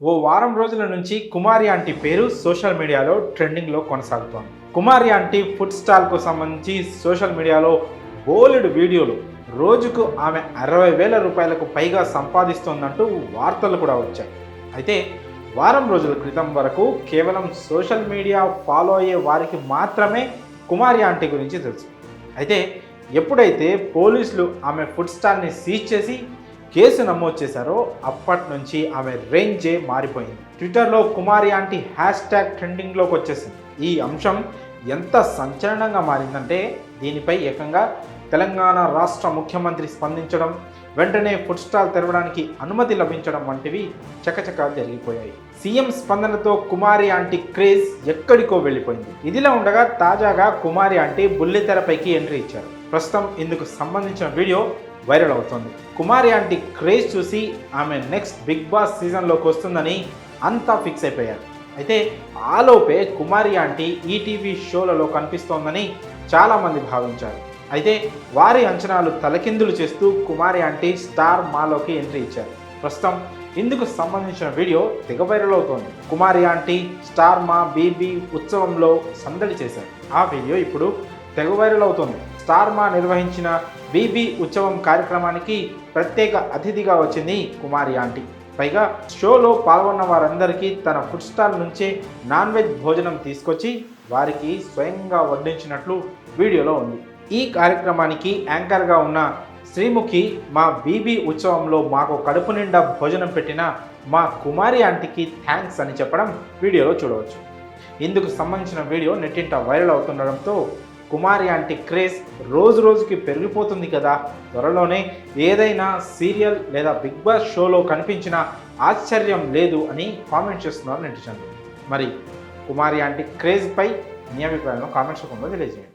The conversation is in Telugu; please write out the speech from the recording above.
ఓ వారం రోజుల నుంచి కుమారి ఆంటీ పేరు సోషల్ మీడియాలో ట్రెండింగ్లో కొనసాగుతోంది. కుమారి ఆంటీ ఫుడ్ స్టాల్కు సంబంధించి సోషల్ మీడియాలో బోలెడు వీడియోలు, రోజుకు ఆమె 60,000 రూపాయలకు పైగా సంపాదిస్తోందంటూ వార్తలు కూడా వచ్చాయి. అయితే వారం రోజుల క్రితం వరకు కేవలం సోషల్ మీడియా ఫాలో అయ్యే వారికి మాత్రమే కుమారి ఆంటీ గురించి తెలుసు. అయితే ఎప్పుడైతే పోలీసులు ఆమె ఫుడ్ స్టాల్ని సీజ్ చేసి కేసు నమోదు చేశారో అప్పటి నుంచి ఆమె రేంజే మారిపోయింది. ట్విట్టర్లో కుమారి ఆంటీ హ్యాష్ ట్యాగ్ ట్రెండింగ్లోకి వచ్చేసింది. ఈ అంశం ఎంత సంచలనంగా మారిందంటే దీనిపై ఏకంగా తెలంగాణ రాష్ట్ర ముఖ్యమంత్రి స్పందించడం, వెంటనే ఫుడ్ స్టాల్ తెరవడానికి అనుమతి లభించడం వంటివి చకచకా జరిగిపోయాయి. సీఎం స్పందనతో కుమారి ఆంటీ క్రేజ్ ఎక్కడికో వెళ్ళిపోయింది. ఇదిలా ఉండగా తాజాగా కుమారి ఆంటీ బుల్లితెరపైకి ఎంట్రీ ఇచ్చారు. ప్రస్తుతం ఇందుకు సంబంధించిన వీడియో వైరల్ అవుతోంది. కుమారి ఆంటీ క్రేజ్ చూసి ఆమె నెక్స్ట్ బిగ్ బాస్ సీజన్లోకి వస్తుందని అంతా ఫిక్స్ అయిపోయారు. అయితే ఆలోపే కుమారి ఆంటీ ఈటీవీ షోలలో కనిపిస్తోందని చాలామంది భావించారు. అయితే వారి అంచనాలు తలకిందులు చేస్తూ కుమారి ఆంటీ స్టార్ మాలోకి ఎంట్రీ ఇచ్చారు. ప్రస్తుతం ఇందుకు సంబంధించిన వీడియో తెగ వైరల్ అవుతోంది. కుమారి ఆంటీ స్టార్ మా బీబీ ఉత్సవంలో సందడి చేశారు. ఆ వీడియో ఇప్పుడు తెగ వైరల్ అవుతోంది. స్టార్ మా నిర్వహించిన బీబీ ఉత్సవం కార్యక్రమానికి ప్రత్యేక అతిథిగా వచ్చింది కుమారి ఆంటీ. పైగా షోలో పాల్గొన్న వారందరికీ తన ఫుడ్ స్టాల్ నుంచే నాన్ వెజ్ భోజనం తీసుకొచ్చి వారికి స్వయంగా వడ్డించినట్లు వీడియోలో ఉంది. ఈ కార్యక్రమానికి యాంకర్గా ఉన్న శ్రీముఖి, మా బీబీ ఉత్సవంలో మాకు కడుపు నిండా భోజనం పెట్టిన మా కుమారి ఆంటీకి థ్యాంక్స్ అని చెప్పడం వీడియోలో చూడవచ్చు. ఇందుకు సంబంధించిన వీడియో నెట్టింట వైరల్ అవుతుండడంతో కుమారి ఆంటీ క్రేజ్ రోజు రోజుకి పెరిగిపోతుంది కదా, త్వరలోనే ఏదైనా సీరియల్ లేదా బిగ్ బాస్ షోలో కనిపించిన ఆశ్చర్యం లేదు అని కామెంట్ చేస్తున్నారు నెటిజన్లు. మరి కుమారి ఆంటీ క్రేజ్పై మీ అభిప్రాయాలను కామెంట్స్ రూపంలో తెలియజేయండి.